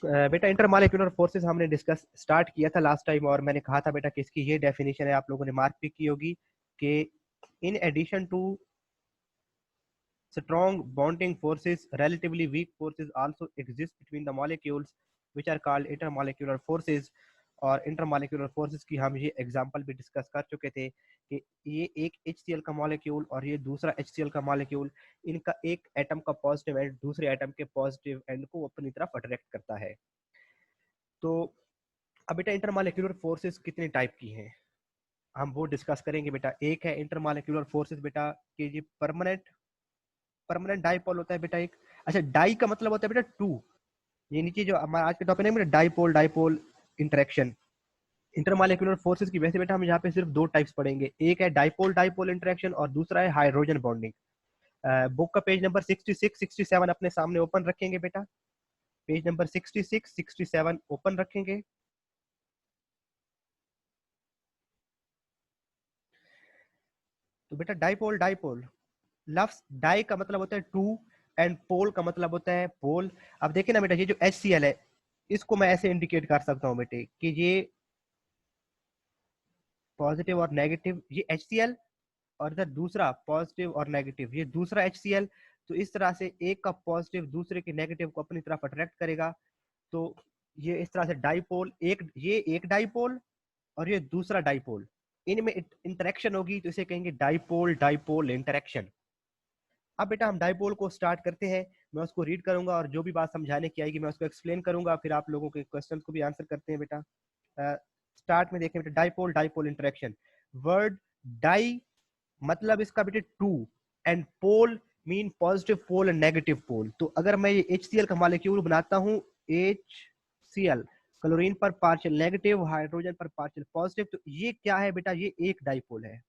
बेटा intermolecular forces हमने discuss start किया था लास्ट टाइम, और मैंने कहा था बेटा कि इसकी ये डेफिनेशन है, आप लोगों ने मार्क भी की होगी कि in addition to strong bonding forces, relatively weak forces also exist between the molecules, which are called intermolecular forces. और इंटरमॉलिक्यूलर फोर्सेस की हम ये एग्जांपल भी डिस्कस कर चुके थे कि ये एक HCl का मॉलिक्यूल और ये दूसरा HCl का मॉलिक्यूल, इनका एक एटम का पॉजिटिव एंड दूसरे एटम के पॉजिटिव एंड को अपनी तरफ अट्रैक्ट करता है। तो अब बेटा इंटरमॉलिक्यूलर फोर्सेस कितने टाइप की हैं हम वो डिस्कस करेंगे बेटा। एक है इंटरमॉलिक्यूलर फोर्सेस बेटा कि ये परमानेंट परमानेंट डाइपोल होता है बेटा एक। अच्छा, डाई का मतलब होता है बेटा टू। ये नीचे जो हमारा आज के टॉपिक है बेटा, dipole dipole interaction. Intermolecular forces की वैसे बेटा हम यहाँ पे सिर्फ दो टाइप्स पढ़ेंगे, एक है डाइपोल डाइपोल इंटरेक्शन और दूसरा है हाइड्रोजन बॉन्डिंग। बुक का पेज नंबर 66 67 अपने सामने ओपन रखेंगे बेटा। पेज नंबर 66 67 ओपन रखेंगे। तो बेटा डाइपोल डाइपोल, लफ्ज डाई का मतलब होता है टू एंड पोल का मतलब होता है पोल। अब देखिए ना बेटा, ये जो HCl है इसको मैं ऐसे इंडिकेट कर सकता हूँ बेटे कि ये पॉजिटिव और नेगेटिव, ये HCl, और इधर दूसरा पॉजिटिव और नेगेटिव, ये दूसरा HCl। तो इस तरह से एक का पॉजिटिव दूसरे के नेगेटिव को अपनी तरफ अट्रैक्ट करेगा। तो ये इस तरह से डाइपोल, एक ये एक डाइपोल और ये दूसरा डाइपोल, इनमें इंटरेक्शन होगी तो इसे कहेंगे डाइपोल डाइपोल इंटरेक्शन। अब बेटा हम डाइपोल को स्टार्ट करते हैं। मैं उसको रीड करूंगा और जो भी बात समझाने की आएगी मैं उसको एक्सप्लेन करूंगा, फिर आप लोगों के क्वेश्चन को भी आंसर करते हैं बेटा। स्टार्ट में देखें बेटा, dipole dipole interaction. Word di मतलब इसका बेटे two, and pole mean positive pole and negative pole. तो अगर मैं ये HCl का मॉलिक्यूल बनाता हूँ, HCl, क्लोरीन पर पार्शियल नेगेटिव, हाइड्रोजन पर पार्शियल पॉजिटिव, तो ये क्या है बेटा, ये एक डाइपोल है।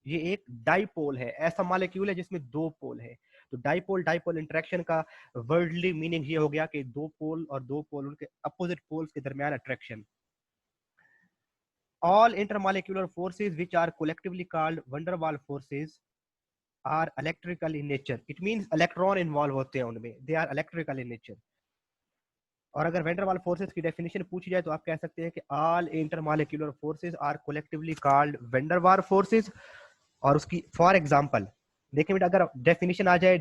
ये एक डाइपोल है, ऐसा मॉलिक्यूल है जिसमें दो पोल है। तो डाइपोल डाइपोल इंटरेक्शन का वर्डली मीनिंग ये हो गया कि दो पोल और दो पोल उनके अपोजिट पोल्स के दरमियान attraction. All intermolecular forces which are collectively called van der Waals forces are electrical in nature. It means electron involve होते हैं उनमें, they are electrical in nature. और अगर वेंडर वाल फोर्सेस की डेफिनेशन पूछी जाए तो आप कह सकते हैं कि all intermolecular forces are collectively called van der Waals forces. और उसकी फॉर एग्जांपल देखिए बेटा, अगर डेफिनेशन आ जाए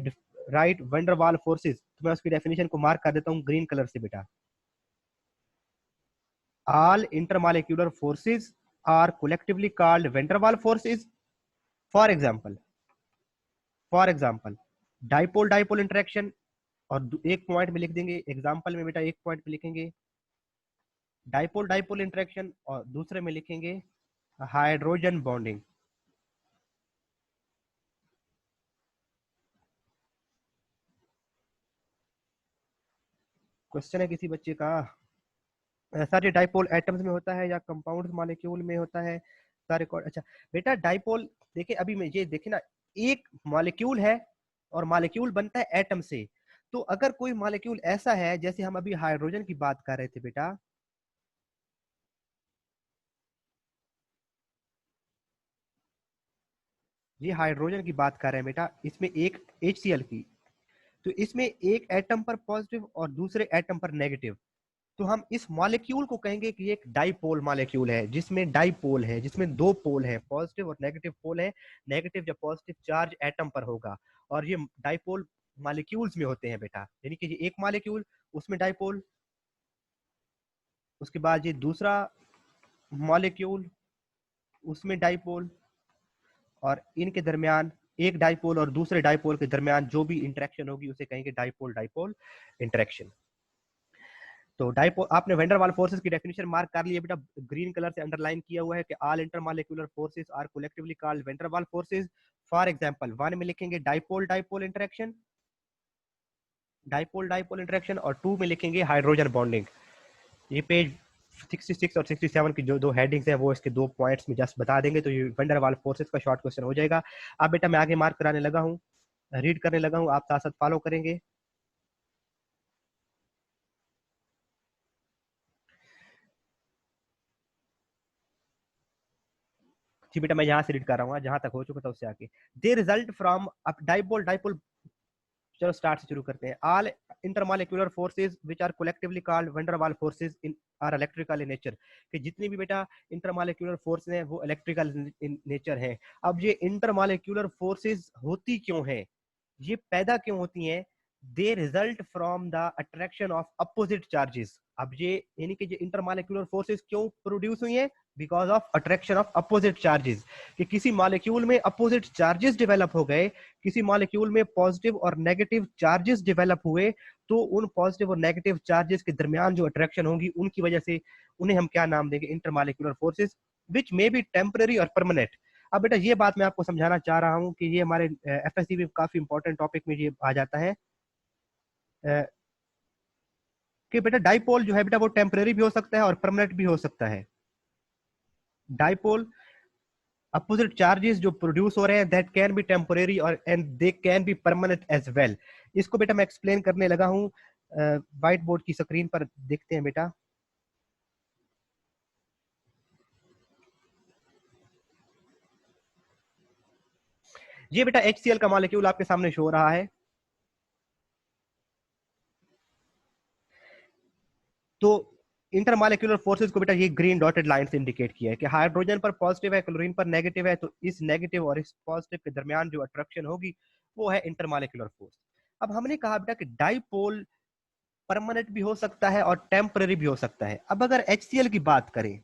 राइट वेंडर वाल फोर्सेस, तो मैं उसकी डेफिनेशन को मार्क कर देता हूँ ग्रीन कलर से बेटा। All intermolecular forces are collectively called van der Waals forces. For example dipole dipole interaction, और एक पॉइंट में लिख देंगे एग्जांपल में बेटा, एक पॉइंट में लिखेंगे डाइपोल डाइपोल इंटरेक्शन और दूसरे में लिखेंगे हाइड्रोजन बॉन्डिंग। क्वेश्चन है किसी बच्चे का, सर ये डाइपोल एटम्स में होता है या कंपाउंड मॉलिक्यूल में होता है? सर रिकॉर्ड, अच्छा बेटा डाइपोल देखिए, अभी मैं ये देखिए ना, एक मॉलिक्यूल है और मॉलिक्यूल बनता है एटम से। तो अगर कोई मॉलिक्यूल ऐसा है, जैसे हम अभी हाइड्रोजन की बात कर रहे थे बेटा, ये हाइड्रोजन की बात कर रहे हैं बेटा, इसमें एक HCl की, तो इसमें एक एटम पर पॉजिटिव और दूसरे एटम पर नेगेटिव। तो हम इस मॉलिक्यूल को कहेंगे कि एक डाइपोल मॉलिक्यूल है, जिसमें डाइपोल है, जिसमें दो पोल है, पॉजिटिव और नेगेटिव पोल है। नेगेटिव या पॉजिटिव चार्ज एटम पर होगा, और ये डाइपोल मॉलिक्यूल्स में होते हैं बेटा, यानी कि ये एक मॉलिक्यूल उसमें डाइपोल, उसके बाद ये दूसरा मॉलिक्यूल उसमें डाइपोल, और इनके दरमियान एक डाइपोल और दूसरे डाइपोल के दरमियान जो भी इंटरेक्शन होगी उसे कहेंगे डाइपोल डाइपोल इंटरेक्शन। तो डाइपोल, आपने वेंडर वाल फोर्सेस की डेफिनेशन मार्क कर लिया बेटा, ग्रीन कलर से अंडरलाइन किया हुआ है कि all intermolecular forces are collectively called van der Waals forces. For example one में लिखेंगे dipole dipole interaction, dipole dipole interaction, और टू में लिखेंगे हाइड्रोजन बॉन्डिंग। ये पेज 66 और 67 की जो दो हेडिंग्स हैं वो इसके दो पॉइंट्स में जस्ट बता देंगे, तो ये वेंडर वाल फोर्सेस का शॉर्ट क्वेश्चन हो जाएगा। अब बेटा मैं आगे मार्क कराने लगा हूँ, रीड करने लगा हूँ, आप साथ साथ फॉलो करेंगे। जी बेटा मैं यहाँ से रीड कर रहा हूँ, जहां तक हो चुका था उससे आगे। They result from dipole dipole चलो स्टार्ट से शुरू करते हैं। All intermolecular forces which are collectively called वैन डर Waals forces in are electrical in nature, कि जितनी भी बेटा इंटरमॉलिक्यूलर फोर्स हैं वो इलेक्ट्रिकल इन नेचर है। अब ये इंटरमॉलिक्यूलर फोर्सेस होती क्यों है, ये पैदा क्यों होती हैं? They result from the attraction of opposite charges. अब ये यानी कि जो इंटरमॉलिक्यूलर फोर्सेस क्यों प्रोड्यूस हुई हैं? Because of attraction of opposite charges, कि किसी मॉलिक्यूल में अपोजिट चार्जेस डेवलप हो गए, किसी मॉलिक्यूल में पॉजिटिव और नेगेटिव चार्जेस डेवलप हुए, तो उन पॉजिटिव और नेगेटिव चार्जेस के दरमियान जो अट्रैक्शन होगी उनकी वजह से उन्हें हम क्या नाम देंगे? Intermolecular forces which may be temporary और परमानेंट। अब बेटा ये बात मैं आपको समझाना चाह रहा हूं कि ये हमारे एफएससी में काफी इंपॉर्टेंट टॉपिक में ये आ जाता है कि बेटा डाइपोल जो है बेटा वो टेम्पररी भी हो सकता है और परमानेंट भी हो सकता है। डाइपोल अपोजिट चार्जेस जो प्रोड्यूस हो रहे हैं दैट कैन बी टेम्पररी और and they can be permanent as well. इसको बेटा मैं एक्सप्लेन करने लगा हूं, व्हाइट बोर्ड की स्क्रीन पर देखते हैं बेटा। ये बेटा HCl का मॉलिक्यूल आपके सामने शो हो रहा है। तो इंटरमॉलिक्यूलर फोर्सेस को बेटा ये ग्रीन डॉटेड लाइन से इंडिकेट किया है कि हाइड्रोजन पर पॉजिटिव है, क्लोरीन पर नेगेटिव है, तो इस नेगेटिव और इस पॉजिटिव के दरमियान जो अट्रैक्शन होगी वो है इंटरमॉलिक्यूलर फोर्स। अब हमने कहा बेटा कि डाइपोल परमानेंट भी हो सकता है और टेम्पररी भी हो सकता है। अब अगर HCl की बात करें,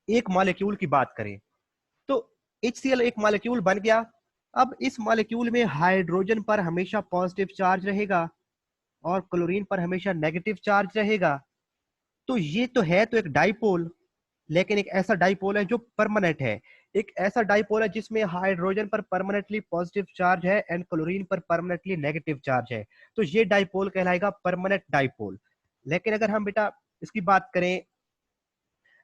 एक मॉलिक्यूल की बात करें, तो HCl एक मॉलिक्यूल बन गया। अब इस मॉलिक्यूल में हाइड्रोजन पर हमेशा पॉजिटिव चार्ज रहेगा और क्लोरीन पर हमेशा नेगेटिव चार्ज रहेगा। तो ये तो है तो एक डाइपोल, लेकिन एक ऐसा डाइपोल है जो परमानेंट है। एक ऐसा डाइपोल है जिसमें हाइड्रोजन पर परमानेंटली पॉजिटिव चार्ज है एंड क्लोरीन पर परमानेंटली नेगेटिव चार्ज है, तो ये डाइपोल कहलाएगा परमानेंट डाइपोल। लेकिन अगर हम बेटा इसकी बात करें,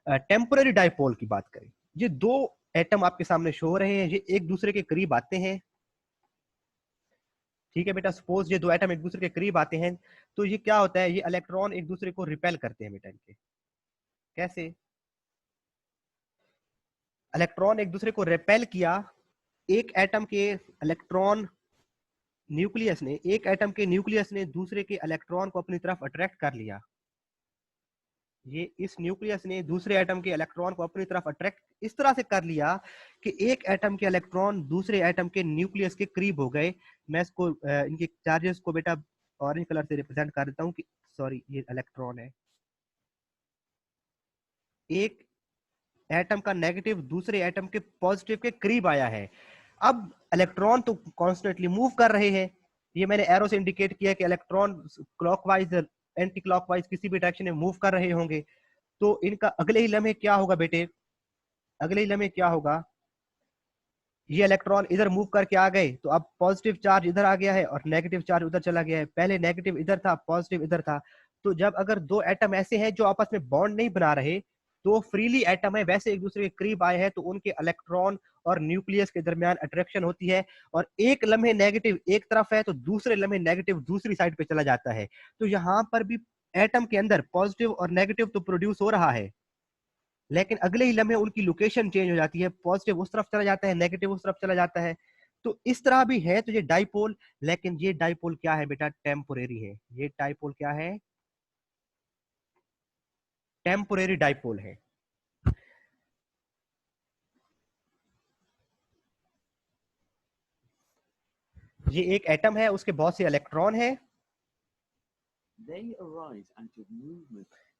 टेम्पररी डाइपोल की बात करें, ये दो एटम आपके सामने शो हो रहे हैं, ये एक दूसरे के करीब आते हैं। ठीक है बेटा, सपोज ये दो एटम एक दूसरे के करीब आते हैं, तो ये क्या होता है? ये इलेक्ट्रॉन एक दूसरे को रिपेल करते हैं बेटा। इनके कैसे? इलेक्ट्रॉन एक दूसरे को रिपेल किया, एक एटम के इलेक्ट्रॉन न्यूक्लियस ने, एक एटम के न्यूक्लियस ने दूसरे के इलेक्ट्रॉन को अपनी तरफ अट्रैक्ट कर लिया। ये इस न्यूक्लियस ने दूसरे एटम के इलेक्ट्रॉन को अपनी तरफ अट्रैक्ट इस तरह से कर लिया कि एक एटम के इलेक्ट्रॉन दूसरे एटम के न्यूक्लियस के करीब हो गए। मैं इसको इनके चार्जेस को बेटा ऑरेंज कलर से रिप्रेजेंट कर देता हूं कि सॉरी ये इलेक्ट्रॉन है। एक एटम का नेगेटिव दूसरे एटम के पॉजिटिव के करीब आया है। अब इलेक्ट्रॉन तो कॉन्स्टेंटली मूव कर रहे हैं, ये मैंने एरो से इंडिकेट किया कि इलेक्ट्रॉन क्लॉकवाइज एंटी क्लॉकवाइज किसी भी डायरेक्शन में मूव कर रहे होंगे। तो इनका अगले ही लम्हे क्या होगा बेटे? अगले ही लम्हे क्या होगा? ये इलेक्ट्रॉन इधर मूव करके आ गए, तो अब पॉजिटिव चार्ज इधर आ गया है और नेगेटिव चार्ज उधर चला गया है। पहले नेगेटिव इधर था, पॉजिटिव इधर था। तो जब अगर दो एटम ऐसे हैं जो आपस में बॉन्ड नहीं बना रहे, तो फ्रीली एटम है वैसे एक दूसरे के करीब आए हैं, तो उनके इलेक्ट्रॉन और न्यूक्लियस के दरमियान अट्रैक्शन होती है, और एक लम्हे नेगेटिव एक तरफ है तो दूसरे लम्हे नेगेटिव दूसरी साइड पे चला जाता है। तो यहाँ पर भी एटम के अंदर पॉजिटिव और नेगेटिव तो प्रोड्यूस हो रहा है, लेकिन अगले ही लम्हे उनकी लोकेशन चेंज हो जाती है, पॉजिटिव उस तरफ चला जाता है, नेगेटिव उस तरफ चला जाता है। तो इस तरह भी है तो ये डाइपोल, लेकिन ये डाइपोल क्या है बेटा? टेम्पोरेरी है। ये डाइपोल क्या है? टेम्पोरेरी डाइपोल है। ये एक एटम है, उसके बहुत से इलेक्ट्रॉन है।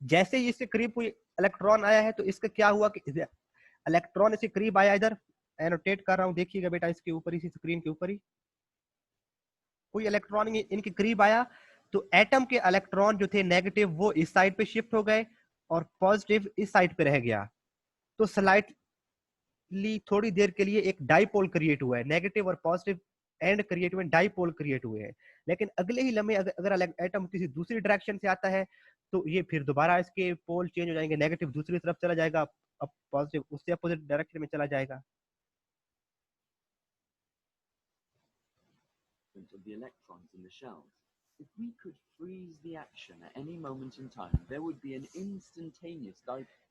जैसे ही इसके करीब कोई इलेक्ट्रॉन आया है तो इसका क्या हुआ कि इलेक्ट्रॉन इसके करीब आया, इधर एनोटेट कर रहा हूं, देखिएगा बेटा इसके ऊपर, इसी स्क्रीन के ऊपर ही कोई इलेक्ट्रॉन इनके करीब आया, तो एटम के इलेक्ट्रॉन जो थे नेगेटिव वो इस साइड पे शिफ्ट हो गए और पॉजिटिव इस साइड पे रह गया। तो स्लाइटली थोड़ी देर के लिए एक डाइपोल क्रिएट हुआ है, नेगेटिव और पॉजिटिव एंड क्रिएट हुए, डाइपोल क्रिएट हुए हैं। लेकिन अगले ही लम्हे अगर एटम किसी दूसरी डायरेक्शन से आता है तो ये फिर दोबारा इसके पोल चेंज हो जाएंगे, नेगेटिव दूसरी तरफ चला जाएगा, अब पॉजिटिव उससे अपोजिट डायरेक्शन में चला जाएगा। Of the electrons in the shells. If we could freeze the action at any moment in time, there would be an instantaneous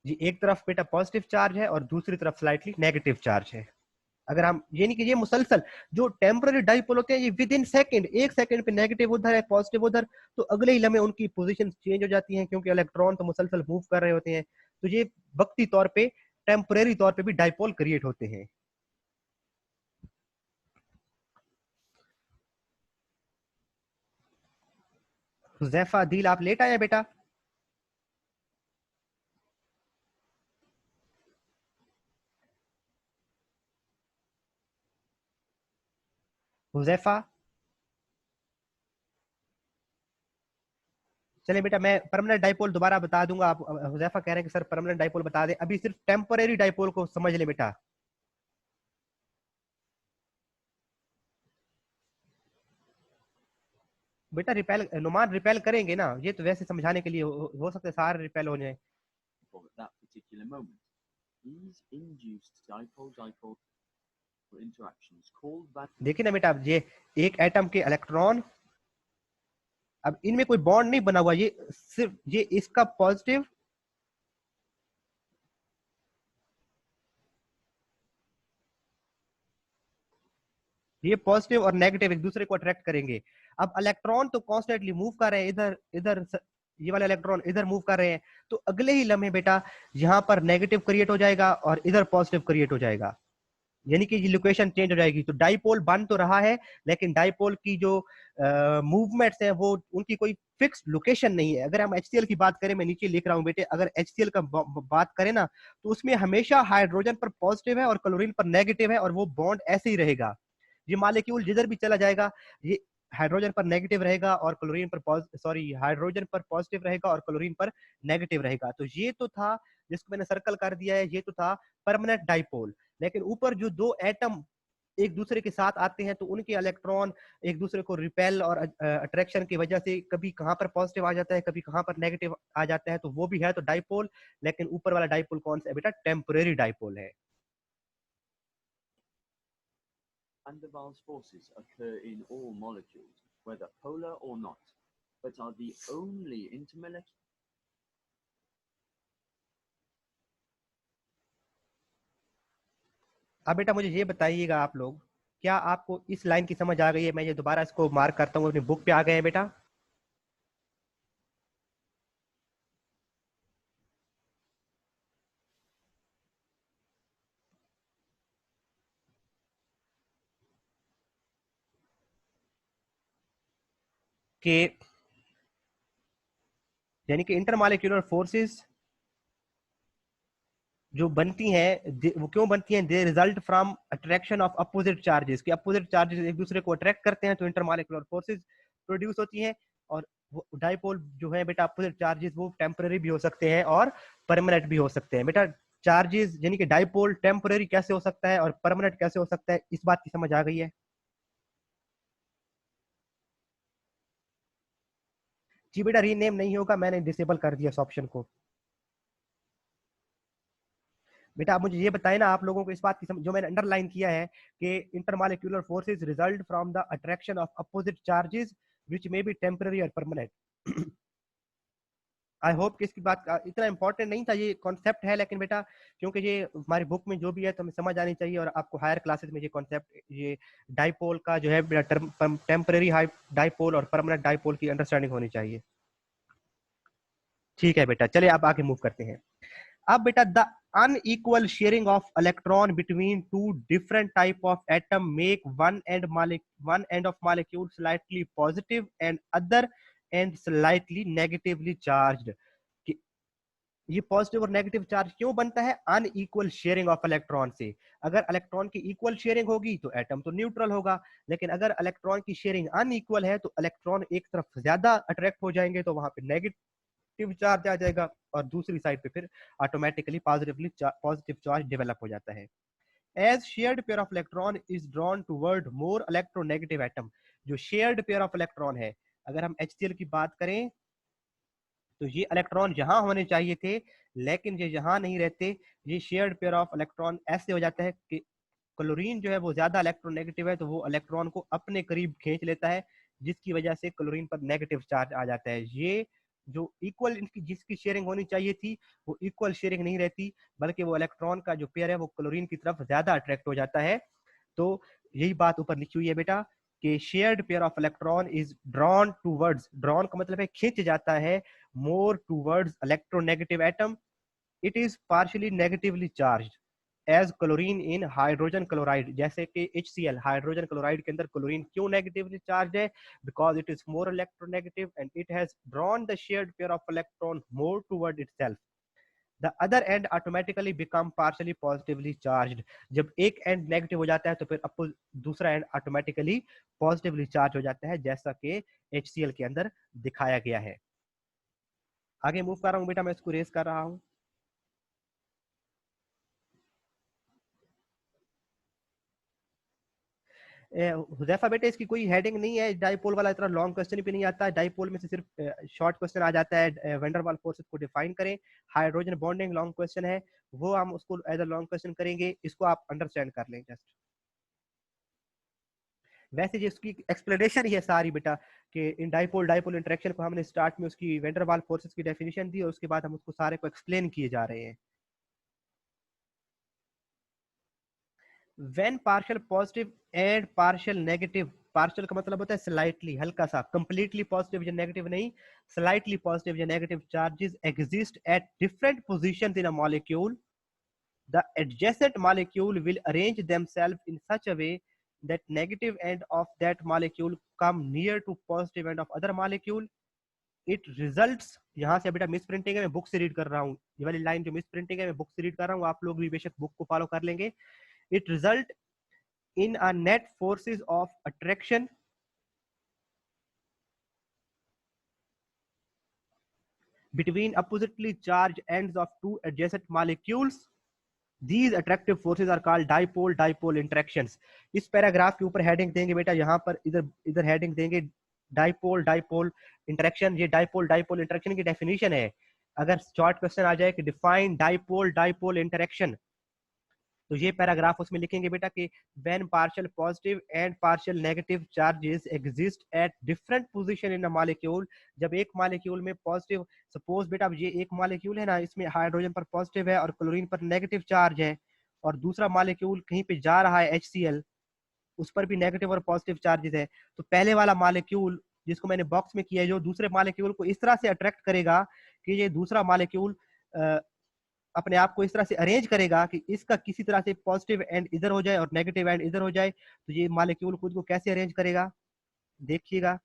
जी, एक तरफ बेटा पॉजिटिव चार्ज है और दूसरी तरफ स्लाइटली नेगेटिव चार्ज है। अगर हम ये नहीं कि ये मुसलसल जो टेम्पररी डाइपोल होते हैं ये विद इन सेकेंड, एक सेकंड पे नेगेटिव उधर है पॉजिटिव उधर, तो अगले ही लम्हे उनकी पोजीशन चेंज हो जाती है क्योंकि इलेक्ट्रॉन तो मुसलसल मूव कर रहे होते हैं। तो ये वक्ती तौर पे टेम्पररी तौर पे भी डाइपोल क्रिएट होते हैं। हुजैफा दिल आप लेट आए बेटा? हुजैफा, चले बेटा मैं परमानेंट डाइपोल दोबारा बता दूंगा। आप हुजैफा कह रहे हैं कि सर परमानेंट डाइपोल बता दें, अभी सिर्फ टेम्पररी डाइपोल को समझ ले बेटा। बेटा रिपेल नुमान रिपेल करेंगे ना, ये तो वैसे समझाने के लिए हो सकता है सारे रिपेल हो जाए। At that particular moment, these induced dipole-dipole interactions called that. देखिए ना बेटा, अब ये एक एटम के इलेक्ट्रॉन, अब इनमें कोई बॉन्ड नहीं बना हुआ, ये सिर्फ ये इसका पॉजिटिव ये पॉजिटिव और नेगेटिव एक दूसरे को अट्रैक्ट करेंगे। अब इलेक्ट्रॉन तो कॉन्स्टेंटली मूव कर रहे हैं, इधर इधर ये वाले इलेक्ट्रॉन इधर मूव कर रहे हैं, तो अगले ही लम्हे बेटा यहाँ पर नेगेटिव क्रिएट हो जाएगा और इधर पॉजिटिव क्रिएट हो जाएगा, यानी कि लोकेशन चेंज हो जाएगी। तो डाइपोल बन तो रहा है लेकिन डाइपोल की जो मूवमेंट्स हैं वो उनकी कोई फिक्स लोकेशन नहीं है। अगर हम HCl की बात करें, मैं नीचे लिख रहा हूं बेटे, अगर HCl का बात करें ना तो उसमें हमेशा हाइड्रोजन पर पॉजिटिव है और क्लोरीन पर नेगेटिव है और वो बॉन्ड ऐसे ही रहेगा। ये मालिक्यूल जिधर भी चला जाएगा ये हाइड्रोजन पर नेगेटिव रहेगा और क्लोरीन पर हाइड्रोजन पर पॉजिटिव रहेगा और क्लोरीन पर नेगेटिव रहेगा। तो ये तो था जिसको मैंने सर्कल कर दिया है, ये तो था परमानेंट डाइपोल। लेकिन ऊपर जो दो एटम एक दूसरे के साथ आते हैं तो उनके इलेक्ट्रॉन एक दूसरे को रिपेल और अट्रैक्शन की वजह से कभी कहां पर पॉजिटिव आ जाता है, कभी कहां पर नेगेटिव आ जाता है, तो वो भी है तो डाइपोल। लेकिन ऊपर वाला डाइपोल कौन सा है बेटा? टेम्परेरी डाइपोल है। Van der Waals forces occur in all molecules, whether polar or not, but are the only intermolecular. अब बेटा मुझे ये बताइएगा आप लोग, क्या आपको इस लाइन की समझ आ गई है? मैं ये दोबारा इसको मार्क करता हूँ, अपनी बुक पे आ गए हैं बेटा। कि यानी कि इंटरमॉलिक्यूलर फोर्सेस जो बनती हैं वो क्यों बनती हैं? They result from attraction of opposite charges, कि अपोजिट चार्जेस एक दूसरे को अट्रैक्ट करते हैं तो इंटरमॉलिक्यूलर फोर्सेस प्रोड्यूस होती हैं। और वो डाइपोल जो है बेटा, अपोजिट चार्जेस वो टेम्पररी भी हो सकते हैं और परमानेंट भी हो सकते हैं। बेटा चार्जेस यानी कि डाइपोल टेम्पररी कैसे हो सकता है और परमानेंट कैसे हो सकता है, इस बात की समझ आ गई है? जी बेटा रीनेम नहीं होगा, मैंने डिसेबल कर दिया इस ऑप्शन को। बेटा आप मुझे ये बताएं ना, आप लोगों को इस बात की जो मैंने अंडरलाइन किया है कि intermolecular forces result from the attraction of opposite charges which may be temporary और परमानेंट। आई होप कि इसकी बात इतना इंपॉर्टेंट नहीं था, ये कॉन्सेप्ट है, लेकिन बेटा क्योंकि ये हमारी बुक में जो भी है तो हमें समझ आनी चाहिए और आपको हायर क्लासेस में ये कॉन्सेप्ट, ये डाइपोल का जो है टेम्पररी डाइपोल और परमानेंट डाइपोल की अंडरस्टैंडिंग होनी चाहिए। ठीक है बेटा, चलिए आप आगे मूव करते हैं। अब बेटा the unequal sharing of electron between two different type of atom make one end of molecule slightly positive and other end slightly negatively charged। कि ये पॉजिटिव और नेगेटिव चार्ज क्यों बनता है? अनइक्वल शेयरिंग ऑफ इलेक्ट्रॉन से। अगर electron की equal sharing होगी तो एटम तो न्यूट्रल होगा, लेकिन अगर इलेक्ट्रॉन की शेयरिंग अनइक्वल है तो इलेक्ट्रॉन एक तरफ ज्यादा अट्रैक्ट हो जाएंगे तो वहां पे नेगेटिव चार्ज आ जाएगा और दूसरी साइड पे फिर ऑटोमेटिकली पॉजिटिव चार्ज डेवलप हो जाता है। As shared pair of electron is drawn toward more electronegative atom. जो शेयर्ड पेयर ऑफ इलेक्ट्रॉन है, अगर हम HCl की बात करें तो ये इलेक्ट्रॉन यहाँ होने चाहिए थे लेकिन ये यहाँ नहीं रहते। ये शेयर्ड पेयर ऑफ इलेक्ट्रॉन ऐसे हो जाता है कि क्लोरीन जो है वो ज्यादा इलेक्ट्रोनेगेटिव है तो वो इलेक्ट्रॉन को अपने करीब खींच लेता है, जिसकी वजह से क्लोरीन पर नेगेटिव चार्ज आ जाता है। ये जो इक्वल इनकी जिसकी शेयरिंग होनी चाहिए थी वो इक्वल शेयरिंग नहीं रहती, बल्कि वो इलेक्ट्रॉन का जो पेयर है वो क्लोरीन की तरफ ज्यादा अट्रैक्ट हो जाता है। तो यही बात ऊपर लिखी हुई है बेटा कि shared pair of electron is drawn towards, drawn का मतलब है खींच जाता है, more towards electronegative atom, it is partially negatively charged as chlorine in hydrogen chloride. जैसे कि HCl हाइड्रोजन क्लोराइड के अंदर क्लोरीन क्यों नेगेटिवली चार्ज है, because it is more electronegative and it has drawn the shared pair of electron more toward itself, the other end automatically become partially positively charged. जब एक and negative हो जाता है तो फिर दूसरा एंड ऑटोमेटिकली पॉजिटिवली चार्ज हो जाता है, जैसा कि HCl के अंदर दिखाया गया है। आगे मूव कर रहा हूँ बेटा, मैं इसको रेस कर रहा हूँ। हुजैफा बेटे इसकी कोई हेडिंग नहीं है, डाइपोल वाला इतना लॉन्ग क्वेश्चन भी नहीं आता है, डाइपोल में से सिर्फ शॉर्ट क्वेश्चन आ जाता है, वेंडर वाल फोर्सेस को डिफाइन करें, हाइड्रोजन बॉन्डिंग लॉन्ग क्वेश्चन है, वो हम उसको एज अ लॉन्ग क्वेश्चन करेंगे, इसको आप अंडरस्टैंड कर लें जस्ट। वैसे जो उसकी एक्सप्लेनेशन ही है सारी बेटा कि इन डाइपोल डाइपोल इंटरेक्शन को हमने स्टार्ट में उसकी वेंडर वाल फोर्सेस की डेफिनेशन दी और उसके बाद हम उसको सारे को एक्सप्लेन किए जा रहे हैं। When partial positive and partial negative, partial का मतलब होता है स्लाइटली, हल्का सा, कंप्लीटली पॉजिटिव या नेगेटिव नहीं, स्लाइटली पॉजिटिव या negative charges exist at different positions in a molecule, the adjacent molecule will arrange themselves in such a way that negative end of that molecule come near to positive end of other molecule, it results, यहाँ से बेटा miss printing है, मैं book से read कर रहा हूँ, ये वाली लाइन जो मिस प्रिंटिंग है मैं बुक से रीड कर रहा हूँ, आप लोग भी बेशक बुक को फॉलो कर लेंगे। it result in a net forces of attraction between oppositely charged ends of two adjacent molecules, these attractive forces are called dipole dipole interactions। इस पैराग्राफ के ऊपर हेडिंग देंगे बेटा, यहाँ पर इधर इधर हेडिंग देंगे डाइपोल डाइपोल इंटरेक्शन, ये डाइपोल डाइपोल इंटरेक्शन की डेफिनेशन है। अगर शॉर्ट क्वेश्चन आ जाए कि डिफाइन डाइपोल डाइपोल इंटरेक्शन, तो ये पैराग्राफ उसमें लिखेंगे बेटा कि when partial positive and partial negative charges exist at different position in a molecule, जब एक मॉलिक्यूल में पॉजिटिव, सपोज बेटा ये एक मॉलिक्यूल है ना, इसमें हाइड्रोजन पर पॉजिटिव है और क्लोरीन पर नेगेटिव चार्ज है, और दूसरा मॉलिक्यूल कहीं पे जा रहा है HCl, उस पर भी नेगेटिव और पॉजिटिव चार्जेस है, तो पहले वाला मॉलिक्यूल जिसको मैंने बॉक्स में किया है, जो दूसरे मॉलिक्यूल को इस तरह से अट्रैक्ट करेगा कि ये दूसरा मॉलिक्यूल अपने आप को इस तरह से अरेंज करेगा कि इसका किसी तरह से पॉजिटिव एंड इधर हो जाए और नेगेटिव एंड इधर हो जाए, तो ये मॉलिक्यूल खुद को कैसे अरेंज करेगा देखिएगा।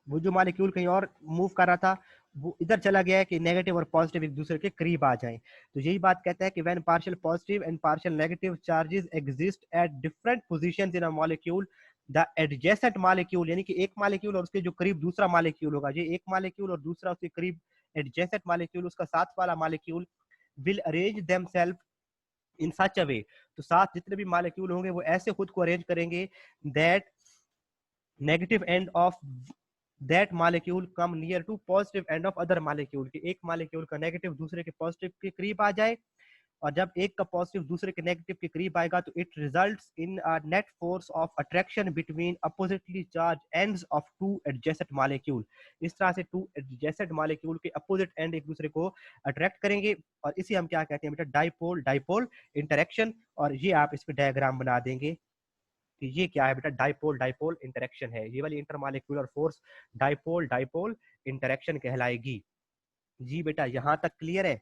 वो जो मॉलिक्यूल कहीं और मूव कर रहा था वो इधर चला गया है कि नेगेटिव और पॉजिटिव एक दूसरे के करीब आ जाएं, तो यही बात कहता है कि when partial positive and partial negative charges exist at different positions in a molecule, the adjacent molecule, यानी कि एक मॉलिक्यूल और उसके जो करीब दूसरा मॉलिक्यूल होगा, ये एक मॉलिक्यूल और दूसरा उसके करीब एडजेसेंट मॉलिक्यूल, उसका साथ वाला molecule, will arrange themselves in such a way, तो साथ जितने भी मॉलिक्यूल होंगे वो ऐसे खुद को अरेंज करेंगे that negative end of that molecule come near to positive end of other molecule, कि एक मॉलिक्यूल का नेगेटिव दूसरे के पॉजिटिव के करीब आ जाए, और जब एक का पॉजिटिव दूसरे के नेगेटिव के करीब आएगा तो it results in a net force of attraction between oppositely charge ends of two adjacent molecule. इस तरह से टू एडजेसेंट मॉलिक्यूल के अपोजिट एंड एक दूसरे को अट्रैक्ट करेंगे, और इसी हम क्या कहते हैं बेटा डाइपोल डाइपोल इंटरेक्शन, और ये आप इस पे डायग्राम बना देंगे कि ये क्या है बेटा, डाइपोल डाइपोल इंटरेक्शन है, ये वाली intermolecular force dipole dipole interaction कहलाएगी। जी बेटा यहां तक क्लियर है।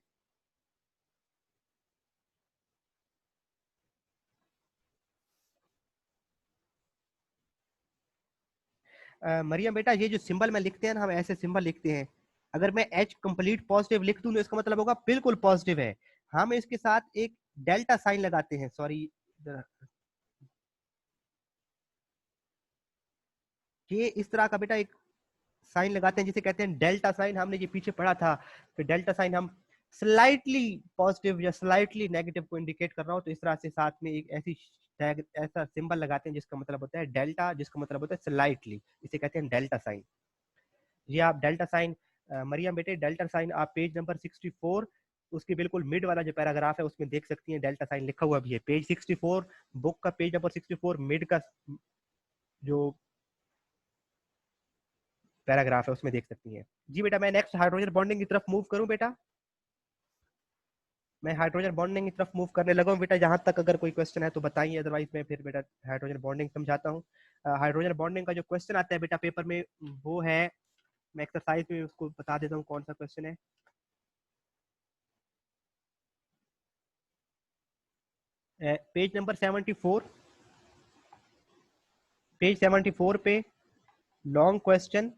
मरियम बेटा ये जो सिंबल में लिखते हैं ना, हम ऐसे सिंबल लिखते हैं, अगर मैं H कंप्लीट पॉजिटिव लिख दूं तो इसका मतलब होगा बिल्कुल पॉजिटिव है, हम इसके साथ एक डेल्टा साइन लगाते हैं, सॉरी ये इस तरह का बेटा एक साइन लगाते हैं जिसे कहते हैं डेल्टा साइन, हमने ये पीछे पढ़ा था कि डेल्टा साइन हम स्लाइटली पॉजिटिव या स्लाइटली नेगेटिव को इंडिकेट कर रहा हूं, तो इस तरह से साथ में एक ऐसी ऐसा सिंबल लगाते हैं जिसका मतलब होता है डेल्टा, जिसका मतलब होता है स्लाइटली, इसे कहते हैं डेल्टा साइन। ये आप डेल्टा साइन, मरियम बेटे डेल्टा साइन आप पेज नंबर 64 उसकी बिल्कुल मिड वाला जो पैराग्राफ है उसमें देख सकती हैं डेल्टा साइन लिखा हुआ भी है, पेज 64, बुक का पेज नंबर 64, मिड का जो पैराग्राफ है उसमें देख सकती हैं। जी बेटा, मैं नेक्स्ट हाइड्रोजन बॉन्डिंग की तरफ मूव करूं बेटा? मैं हाइड्रोजन बॉन्डिंग की तरफ मूव करने लगा हूं बेटा। जहां तक अगर कोई क्वेश्चन है तो बताइए, अदरवाइज मैं फिर बेटा हाइड्रोजन बॉन्डिंग समझाता हूँ। हाइड्रोजन बॉन्डिंग का जो क्वेश्चन आता है बेटा पेपर में, वो है, मैं एक्सरसाइज में उसको बता देता हूँ कौन सा क्वेश्चन है। पेज नंबर 74, पेज 74 पे लॉन्ग क्वेश्चन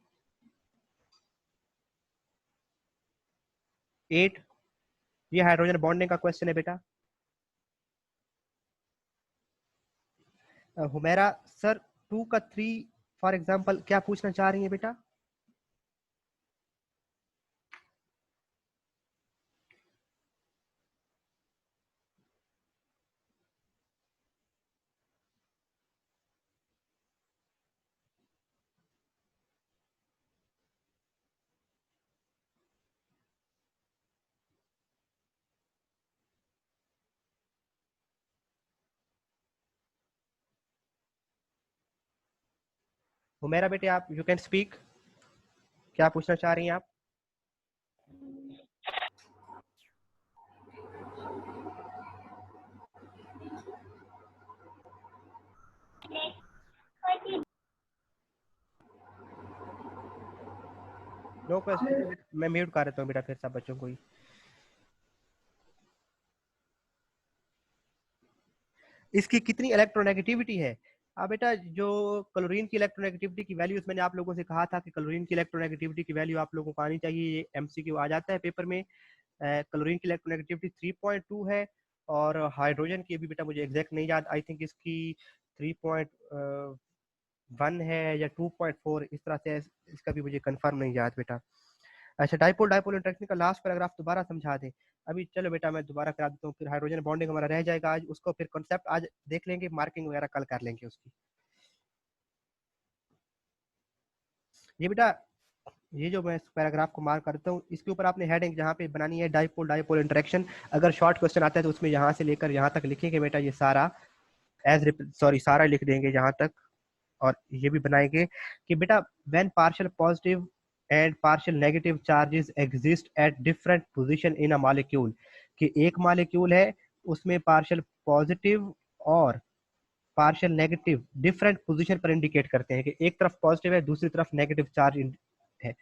8, ये हाइड्रोजन बॉन्डिंग का क्वेश्चन है बेटा। हुमेरा सर, 2 का 3 फॉर एग्जांपल क्या पूछना चाह रही है बेटा? हुमेरा बेटे, आप यू कैन स्पीक, क्या पूछना चाह रही हैं आप? नो क्वेश्चन, मैं म्यूट कर देता हूँ बेटा फिर सब बच्चों को ही। इसकी कितनी इलेक्ट्रोनेगेटिविटी है? बेटा, जो क्लोरीन की इलेक्ट्रोनेगेटिविटी की वैल्यूज मैंने आप लोगों से कहा था कि क्लोरीन की इलेक्ट्रोनेगेटिविटी की वैल्यू आप लोगों को आनी चाहिए, ये एमसीक्यू आ जाता है पेपर में। क्लोरीन की इलेक्ट्रोनेगेटिविटी 3.2 है, और हाइड्रोजन की अभी बेटा मुझे एग्जैक्ट नहीं याद, आई थिंक इसकी 3.1 है या 2.4, इस तरह से इसका भी मुझे कंफर्म नहीं याद बेटा। अच्छा, डाइपोल डाइपोल इंटरेक्शन का लास्ट पैराग्राफ दोबारा समझा दें। अभी चलो बेटा मैं दोबारा करा देता हूँ, फिर हाइड्रोजन बॉन्डिंग हमारा रह जाएगा आज, उसको फिर कॉन्सेप्ट आज देख लेंगे, मार्किंग वगैरह कल कर लेंगे उसकी। ये बेटा, ये जो मैं पैराग्राफ को मार्क करता हूँ, इसके ऊपर आपने हेडिंग जहाँ पे बनानी है डाइपोल डाइपोल इंटरेक्शन। अगर शॉर्ट क्वेश्चन आता है तो उसमें यहाँ से लेकर यहाँ तक लिखेंगे बेटा, ये सारा सारा लिख देंगे यहाँ तक। और ये भी बनाएंगे कि बेटा when partial positive and partial negative charges exist at different position in a molecule, कि एक मॉलिक्यूल है उसमें पार्शियल पॉजिटिव और पार्शियल नेगेटिव डिफरेंट पोजीशन पर इंडिकेट करते हैं, कि एक तरफ पॉजिटिव है दूसरी तरफ नेगेटिव चार्ज है।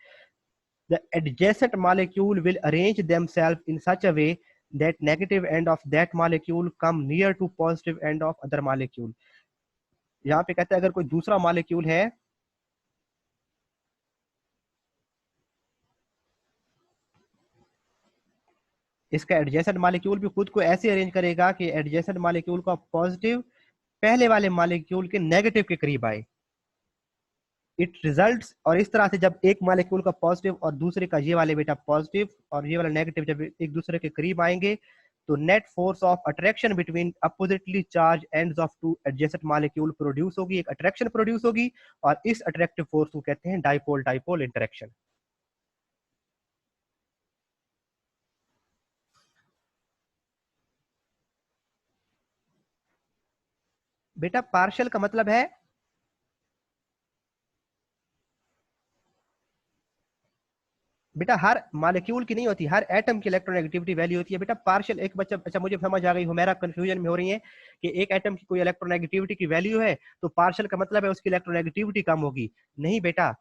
The adjacent molecule will arrange themselves in such a way that negative end of that molecule come near to positive end of other molecule। यहाँ पे कहते हैं अगर कोई दूसरा मॉलिक्यूल है, इसका एडजेसेंट मॉलिक्यूल भी खुद को ऐसे अरेंज करेगा कि एडजेसेंट मॉलिक्यूल का पॉजिटिव पहले वाले मॉलिक्यूल के नेगेटिव के करीब आए। इट रिजल्ट्स, और इस तरह से जब एक मॉलिक्यूल का पॉजिटिव और दूसरे का ये वाले बेटा पॉजिटिव और ये वाला नेगेटिव जब एक दूसरे के करीब आएंगे, तो net force of attraction between oppositely charge ends of two adjacent molecule produce होगी, एक अट्रैक्शन प्रोड्यूस होगी, और इस अट्रैक्टिव फोर्स को कहते हैं डाइपोल डाइपोल इंटरेक्शन। बेटा पार्शियल का मतलब है, बेटा हर मॉलिक्यूल की नहीं होती, हर एटम की इलेक्ट्रोनेगेटिविटी वैल्यू होती है बेटा पार्शियल। एक बच्चा, अच्छा मुझे समझ आ गई, हो मेरा कंफ्यूजन में हो रही है कि एक एटम की कोई इलेक्ट्रोनेगेटिविटी की वैल्यू है तो पार्शियल का मतलब है उसकी इलेक्ट्रोनेगेटिविटी कम होगी। नहीं बेटा,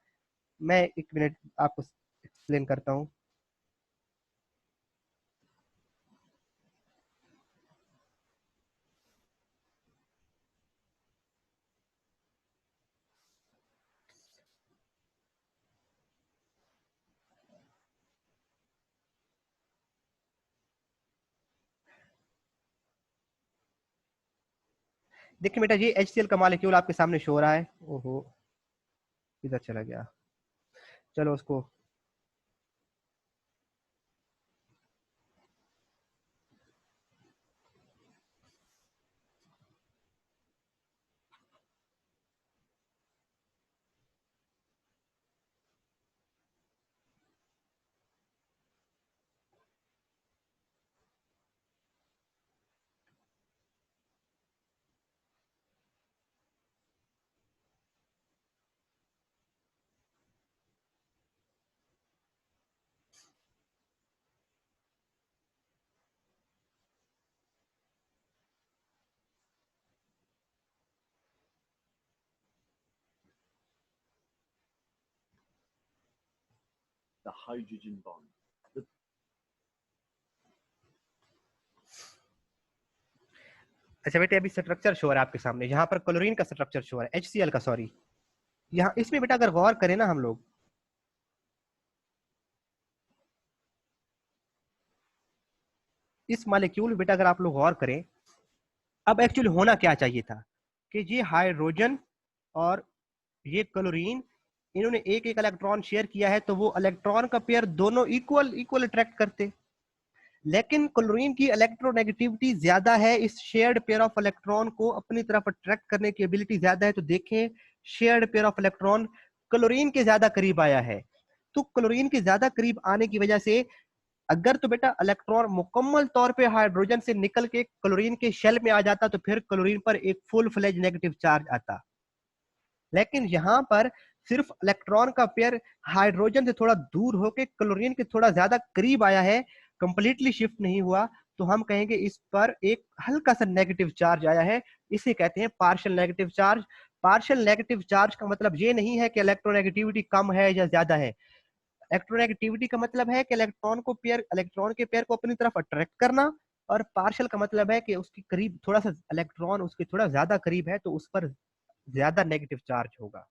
मैं एक मिनट आपको एक्सप्लेन करता हूँ। देखिए बेटा, ये HCl का मॉलिक्यूल आपके सामने शो हो रहा है। ओहो, इधर चला गया, चलो उसको। the hydrogen bond. अच्छा बेटे अभी स्ट्रक्चर शो है आपके सामने, यहाँ पर क्लोरीन का स्ट्रक्चर शो है, HCl का, सॉरी। यहाँ इसमें बेटा अगर गौर करें ना हम लोग, इस मॉलिक्यूल बेटा अगर आप लोग गौर करें, अब एक्चुअली होना क्या चाहिए था कि ये हाइड्रोजन और ये क्लोरीन, इन्होंने एक एक इलेक्ट्रॉन शेयर किया है, तो वो इलेक्ट्रॉन का पेयर दोनों इक्वल इक्वल अट्रैक्ट करते। लेकिन क्लोरीन की इलेक्ट्रोनेगेटिविटी ज्यादा है, इस शेयर्ड पेयर ऑफ इलेक्ट्रॉन को अपनी तरफ अट्रैक्ट करने की एबिलिटी ज्यादा है। तो देखें shared pair of electron chlorine के ज्यादा करीब आया है। तो क्लोरीन के ज्यादा करीब आने की वजह से अगर तो बेटा इलेक्ट्रॉन मुकम्मल तौर पे हाइड्रोजन से निकल के क्लोरीन के शेल में आ जाता तो फिर क्लोरीन पर एक फुल फ्लेज नेगेटिव चार्ज आता। लेकिन यहां पर सिर्फ इलेक्ट्रॉन का पेयर हाइड्रोजन से थोड़ा दूर होकर क्लोरीन के थोड़ा ज्यादा करीब आया है, कंप्लीटली शिफ्ट नहीं हुआ, तो हम कहेंगे इस पर एक हल्का सा नेगेटिव चार्ज आया है। इसे कहते हैं partial negative charge. Partial negative charge का मतलब ये नहीं है कि इलेक्ट्रोनेगेटिविटी कम है या ज्यादा है। इलेक्ट्रोनेगेटिविटी का मतलब है कि इलेक्ट्रॉन के पेयर को अपनी तरफ अट्रैक्ट करना, और पार्शियल का मतलब है कि उसके करीब थोड़ा सा इलेक्ट्रॉन उसके थोड़ा ज्यादा करीब है तो उस पर ज्यादा नेगेटिव चार्ज होगा।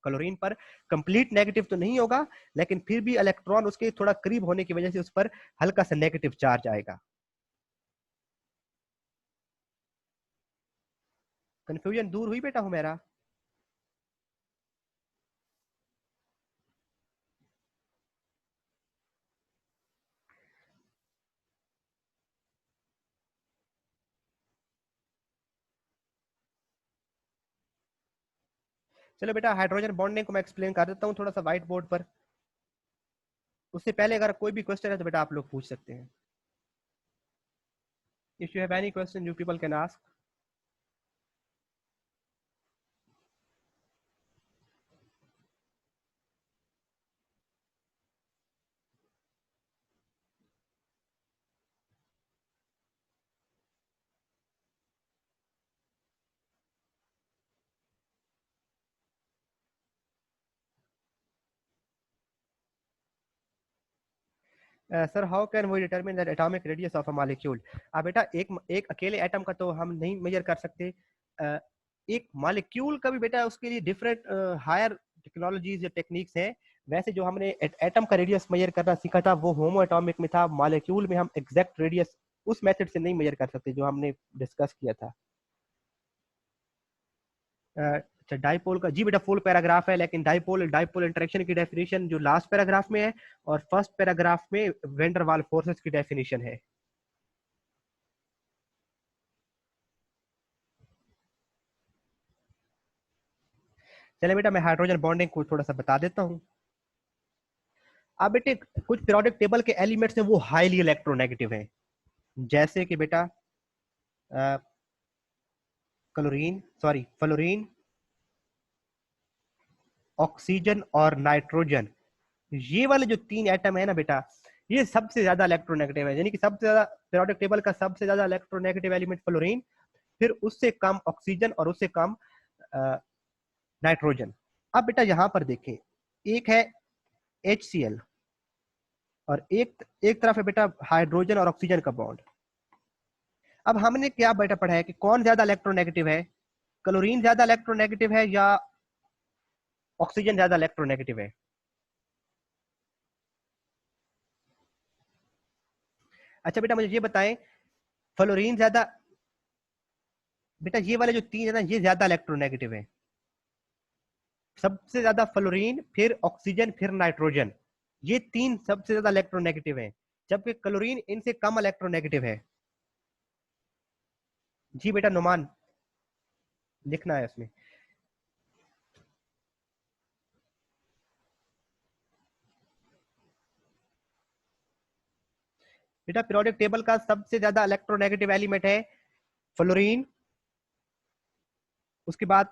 क्लोरीन पर कंप्लीट नेगेटिव तो नहीं होगा, लेकिन फिर भी इलेक्ट्रॉन उसके थोड़ा करीब होने की वजह से उस पर हल्का सा नेगेटिव चार्ज आएगा। कंफ्यूजन दूर हुई बेटा मेरा? चलो बेटा हाइड्रोजन बॉन्डिंग को मैं एक्सप्लेन कर देता हूँ थोड़ा सा व्हाइट बोर्ड पर। उससे पहले अगर कोई भी क्वेश्चन है तो बेटा आप लोग पूछ सकते हैं। If you have any question you people can ask. Sir how can we determine the atomic radius of a molecule? बेटा एक अकेले एटम का तो हम नहीं मेजर कर सकते। एक मॉलिक्यूल का भी बेटा उसके लिए डिफरेंट हायर टेक्नोलॉजीज या टेक्निक्स हैं। वैसे जो हमने एटम का रेडियस मेजर करना सीखा था वो होमो एटॉमिक में था। मॉलिक्यूल में हम एग्जैक्ट रेडियस उस मेथड से नहीं मेजर कर सकते जो हमने डिस्कस किया था। अच्छा डाइपोल का जी बेटा फुल पैराग्राफ है, लेकिन डाइपोल डाइपोल इंटरेक्शन की डेफिनेशन जो लास्ट पैराग्राफ में है और फर्स्ट पैराग्राफ में वेंडर वाल फोर्सेस की डेफिनेशन है। चले बेटा मैं हाइड्रोजन बॉन्डिंग को थोड़ा सा बता देता हूँ। अब बेटे कुछ पीरियोडिक टेबल के एलिमेंट्स हैं वो हाईली इलेक्ट्रोनेगेटिव हैं, जैसे कि बेटा क्लोरीन सॉरी फ्लोरीन, ऑक्सीजन और नाइट्रोजन। ये वाले जो तीन एटम है ना बेटा, ये सबसे ज्यादा इलेक्ट्रोनेगेटिव है। यानी कि सबसे ज्यादा पीरियोडिक टेबल का सबसे ज्यादा इलेक्ट्रोनेगेटिव एलिमेंट फ्लोरीन, फिर उससे कम ऑक्सीजन और उससे कम नाइट्रोजन। अब बेटा यहां पर देखें, एक है HCl और एक तरफ है बेटा हाइड्रोजन और ऑक्सीजन का बॉन्ड। अब हमने क्या बेटा पढ़ा है कि कौन ज्यादा इलेक्ट्रोनेगेटिव है? क्लोरीन ज्यादा इलेक्ट्रोनेगेटिव है या ऑक्सीजन ज्यादा इलेक्ट्रोनेगेटिव है? अच्छा बेटा मुझे ये बताएं, फ्लोरीन ज्यादा, बेटा ये वाले जो तीन है ना ये ज्यादा इलेक्ट्रोनेगेटिव है। सबसे ज्यादा फ्लोरीन, फिर ऑक्सीजन, फिर नाइट्रोजन, ये तीन सबसे ज्यादा इलेक्ट्रोनेगेटिव है, जबकि क्लोरीन इनसे कम इलेक्ट्रोनेगेटिव है। जी बेटा नुमान लिखना है उसमें। बेटा पीरियोडिक टेबल का सबसे ज्यादा इलेक्ट्रोनेगेटिव एलिमेंट है फ्लोरीन, उसके बाद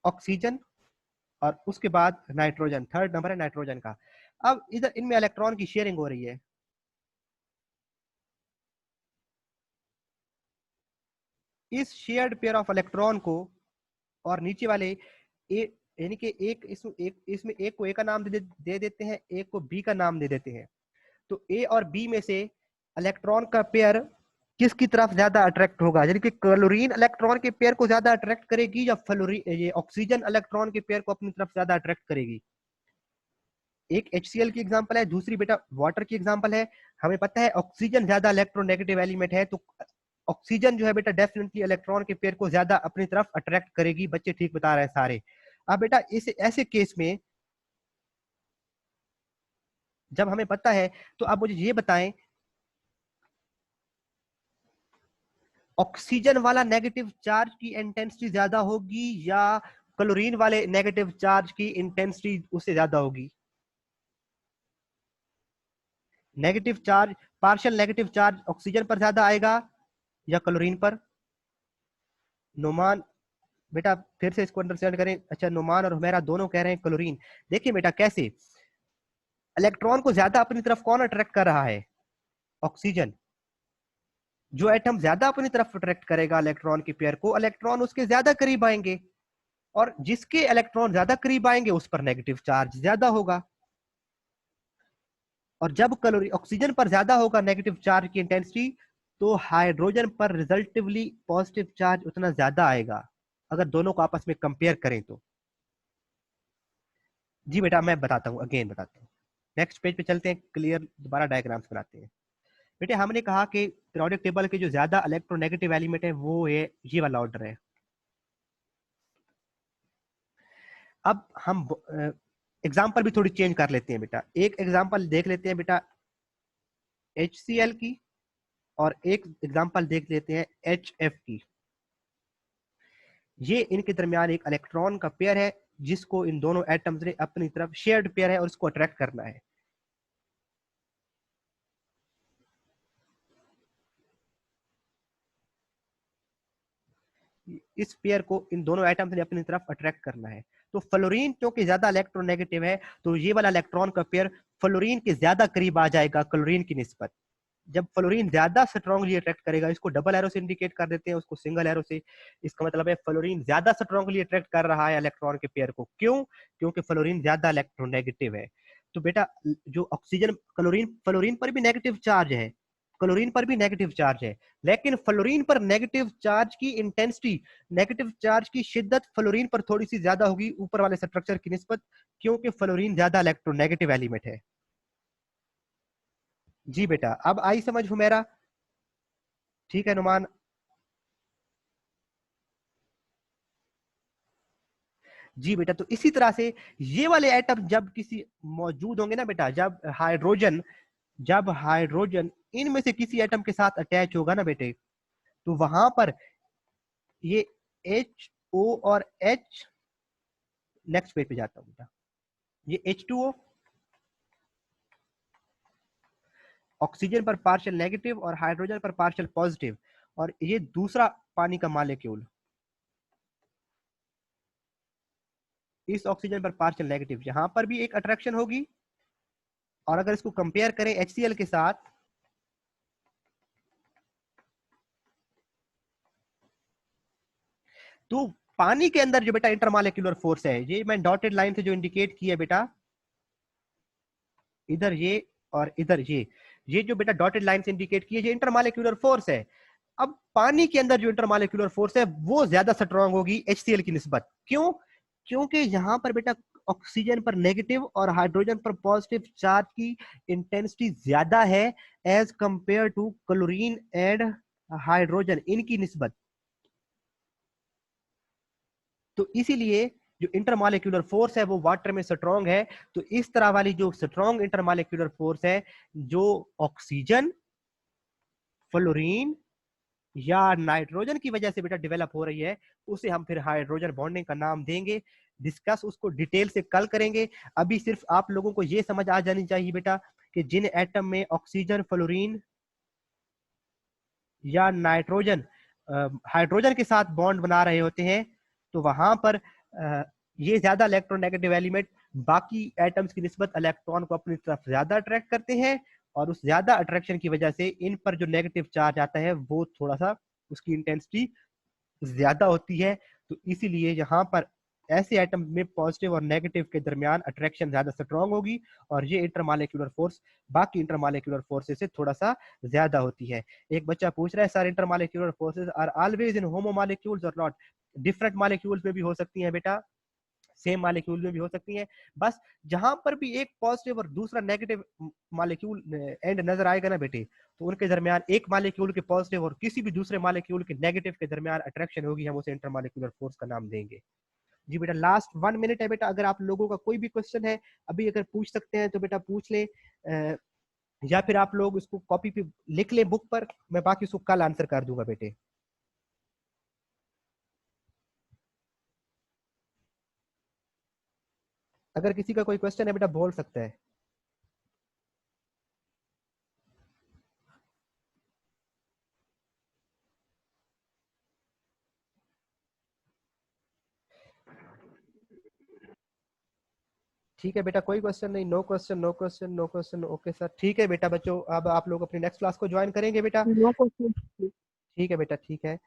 ऑक्सीजन और उसके बाद नाइट्रोजन, थर्ड नंबर है नाइट्रोजन का। अब इधर इनमें इलेक्ट्रॉन की शेयरिंग हो रही है। इस शेयर्ड पेयर ऑफ इलेक्ट्रॉन को और नीचे वाले यानी कि इसमें एक को ए का नाम दे देते हैं, एक को बी का नाम दे देते हैं। तो ए और बी में से इलेक्ट्रॉन का पेयर किसकी तरफ ज्यादा अट्रैक्ट होगा, यानी कि क्लोरीन इलेक्ट्रॉन के पेयर को ज्यादा अट्रैक्ट करेगी या फ्लोरीन ये ऑक्सीजन इलेक्ट्रॉन के पेयर को अपनी तरफ ज्यादा अट्रैक्ट करेगी। एक HCl की एग्जांपल है, दूसरी बेटा वाटर की एग्जांपल है। हमें पता है ऑक्सीजन ज्यादा इलेक्ट्रोनेगेटिव एलिमेंट है, तो ऑक्सीजन जो है बेटा डेफिनेटली इलेक्ट्रॉन के पेयर को ज्यादा अपनी तरफ अट्रैक्ट करेगी। बच्चे ठीक बता रहे हैं सारे। अब बेटा इस ऐसे केस में जब हमें पता है, तो आप मुझे ये बताएं ऑक्सीजन वाला नेगेटिव चार्ज की इंटेंसिटी ज्यादा होगी या क्लोरीन वाले नेगेटिव चार्ज की इंटेंसिटी उससे ज्यादा होगी? Negative charge, partial negative charge oxygen पर ज्यादा आएगा या क्लोरीन पर? नुमान बेटा फिर से इसको अंडरस्टैंड करें। अच्छा, नुमान और हुमैरा दोनों कह रहे हैं क्लोरीन। देखिए बेटा कैसे इलेक्ट्रॉन को ज्यादा अपनी तरफ कौन अट्रैक्ट कर रहा है? ऑक्सीजन। जो एटम ज्यादा अपनी तरफ अट्रैक्ट करेगा इलेक्ट्रॉन की पेयर को, इलेक्ट्रॉन उसके ज्यादा करीब आएंगे, और जिसके इलेक्ट्रॉन ज्यादा करीब आएंगे उस पर नेगेटिव चार्ज ज्यादा होगा। और जब ऑक्सीजन पर ज्यादा होगा नेगेटिव चार्ज की इंटेंसिटी, तो हाइड्रोजन पर रिजल्टिवली पॉजिटिव चार्ज उतना ज्यादा आएगा, अगर दोनों को आपस में कंपेयर करें तो। जी बेटा मैं बताता हूँ, अगेन बताता हूँ। नेक्स्ट पेज पे चलते हैं, क्लियर दोबारा डायग्राम्स बनाते हैं। बेटे हमने कहा कि पीरियोडिक टेबल के जो ज्यादा इलेक्ट्रोनेगेटिव एलिमेंट है वो है ये वाला ऑर्डर है। अब हम एग्जाम्पल भी थोड़ी चेंज कर लेते हैं बेटा। एक एग्जाम्पल देख लेते हैं बेटा HCl की, और एक एग्जाम्पल देख लेते हैं HF की। ये इनके दरमियान एक इलेक्ट्रॉन का पेयर है जिसको इन दोनों एटम्स ने अपनी तरफ शेयर्ड पेयर है और इसको अट्रैक्ट करना है। इस पेयर को इन दोनों एटम्स ने अपनी तरफ अट्रैक्ट करना है। तो फ्लोरीन क्योंकि ज्यादा इलेक्ट्रोनेगेटिव है, तो ये वाला इलेक्ट्रॉन का पेयर फ्लोरीन के ज्यादा करीब आ जाएगा क्लोरीन की निस्बत। जब फ्लोरीन ज्यादा स्ट्रांगली अट्रैक्ट करेगा, इसको डबल एरो से इंडिकेट कर देते हैं, उसको सिंगल एरो से। इसका मतलब है फ्लोरीन ज्यादा स्ट्रांगली अट्रैक्ट कर रहा है इलेक्ट्रॉन के पेयर को। क्यों? क्योंकि फ्लोरीन ज्यादा इलेक्ट्रोनेगेटिव है। तो बेटा जो ऑक्सीजन, फ्लोरीन पर भी नेगेटिव चार्ज है, क्लोरीन पर भी नेगेटिव चार्ज है, लेकिन फ्लोरीन पर नेगेटिव चार्ज की इंटेंसिटी, नेगेटिव चार्ज की शिद्दत फ्लोरीन पर थोड़ी सी ज्यादा होगी ऊपर वाले स्ट्रक्चर की निस्बत, क्योंकि फ्लोरीन ज्यादा इलेक्ट्रोनेगेटिव एलिमेंट है। जी बेटा अब आई समझ हुमैरा? ठीक है नुमान? जी बेटा, तो इसी तरह से ये वाले एटम जब किसी मौजूद होंगे ना बेटा, जब हाइड्रोजन इनमें से किसी एटम के साथ अटैच होगा ना बेटे, तो वहां पर ये HO और H, नेक्स्ट पेज पे जाता हूं बेटा, ये H2O ऑक्सीजन पर पार्शियल नेगेटिव और हाइड्रोजन पर पार्शियल पॉजिटिव, और ये दूसरा पानी का मॉलिक्यूल इस ऑक्सीजन पर पार्शियल नेगेटिव, यहां पर भी एक अट्रैक्शन होगी। और अगर इसको कंपेयर करें HCl के साथ, तो पानी के अंदर जो बेटा इंटरमॉलिक्यूलर फोर्स है, ये मैं डॉटेड लाइन से जो इंडिकेट किया बेटा, इधर ये और इधर ये जो बेटा डॉटेड लाइन से इंडिकेट किया, ये इंटरमॉलिक्यूलर फोर्स है। अब पानी के अंदर जो इंटरमॉलिक्यूलर फोर्स है वो ज्यादा स्ट्रांग होगी HCl की निस्बत। क्यों? क्योंकि यहां पर बेटा ऑक्सीजन पर नेगेटिव और हाइड्रोजन पर पॉजिटिव चार्ज की इंटेंसिटी ज्यादा है as compare to chlorine and hydrogen, इनकी निस्बत। तो इसीलिए जो इंटरमॉलिक्यूलर फोर्स है वो वाटर में स्ट्रांग है। तो इस तरह वाली जो स्ट्रांग इंटरमॉलिक्यूलर फोर्स है, जो ऑक्सीजन, फ्लोरीन या नाइट्रोजन की वजह से बेटा डेवलप हो रही है, उसे हम फिर हाइड्रोजन बॉन्डिंग का नाम देंगे। डिस्कस उसको डिटेल से कल करेंगे। अभी सिर्फ आप लोगों को ये समझ आ जानी चाहिए बेटा कि जिन एटम में ऑक्सीजन, फ्लोरीन या नाइट्रोजन हाइड्रोजन के साथ बॉन्ड बना रहे होते हैं, तो वहां पर ये ज्यादा इलेक्ट्रोनेगेटिव एलिमेंट बाकी एटम्स की निस्बत इलेक्ट्रॉन को अपनी तरफ ज्यादा अट्रैक्ट करते हैं, और उस ज्यादा अट्रैक्शन की वजह से इन पर जो नेगेटिव चार्ज आता है वो थोड़ा सा उसकी इंटेंसिटी ज्यादा होती है। तो इसीलिए यहाँ पर ऐसे एटम में पॉजिटिव और नेगेटिव के दरमियान अट्रैक्शन ज्यादा स्ट्रांग होगी, और ये इंटरमॉलिक्यूलर फोर्स बाकी इंटरमॉलिक्यूलर फोर्सेस से थोड़ा सा ज्यादा होती है। एक बच्चा पूछ रहा है sir intermolecular forces are always in homo molecules और नॉट? डिफरेंट मॉलिक्यूल्स में भी हो सकती हैं बेटा, सेम मॉलिक्यूल में भी हो सकती हैं। बस जहां पर भी एक पॉजिटिव और दूसरा नेगेटिव मॉलिक्यूल एंड नजर आएगा ना बेटे, तो उनके दरमियान एक मॉलिक्यूल के पॉजिटिव और किसी भी दूसरे मॉलिक्यूल के नेगेटिव के दरमियान अट्रैक्शन होगी, हम उसे इंटरमॉलिक्यूलर फोर्स का नाम देंगे। जी बेटा लास्ट 1 मिनट है बेटा, अगर आप लोगों का कोई भी क्वेश्चन है अभी अगर पूछ सकते हैं तो बेटा पूछ ले, या फिर आप लोग इसको कॉपी पे लिख ले बुक पर, मैं बाकी उसको कल आंसर कर दूंगा बेटे। अगर किसी का कोई क्वेश्चन है बेटा बोल सकता है। ठीक है बेटा, कोई क्वेश्चन नहीं, no question no question no question, okay sir. ठीक है बेटा बच्चों, अब आप लोग अपनी नेक्स्ट क्लास को ज्वाइन करेंगे बेटा। No question. ठीक है बेटा, ठीक है।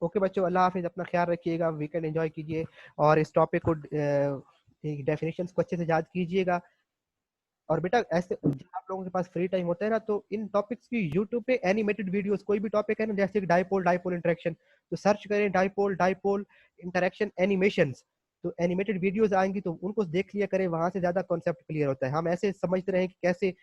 ओके बच्चों, अल्लाह हाफिज, अपना ख्याल रखिएगा, वीकेंड एंजॉय कीजिए, और इस टॉपिक को डेफिनेशंस को अच्छे से याद कीजिएगा। और बेटा ऐसे जब आप लोगों के पास फ्री टाइम होता है ना, तो इन टॉपिक्स की यूट्यूब पे एनिमेटेड वीडियोस, कोई भी टॉपिक है ना, जैसे डाइपोल डाइपोल इंटरेक्शन, तो सर्च करें डाइपोल डाइपोल इंटरेक्शन एनिमेशंस, तो एनिमेटेड वीडियोस आएंगी, तो उनको देख लिया करें, वहां से ज्यादा कॉन्सेप्ट क्लियर होता है। हम ऐसे समझते रहे कि कैसे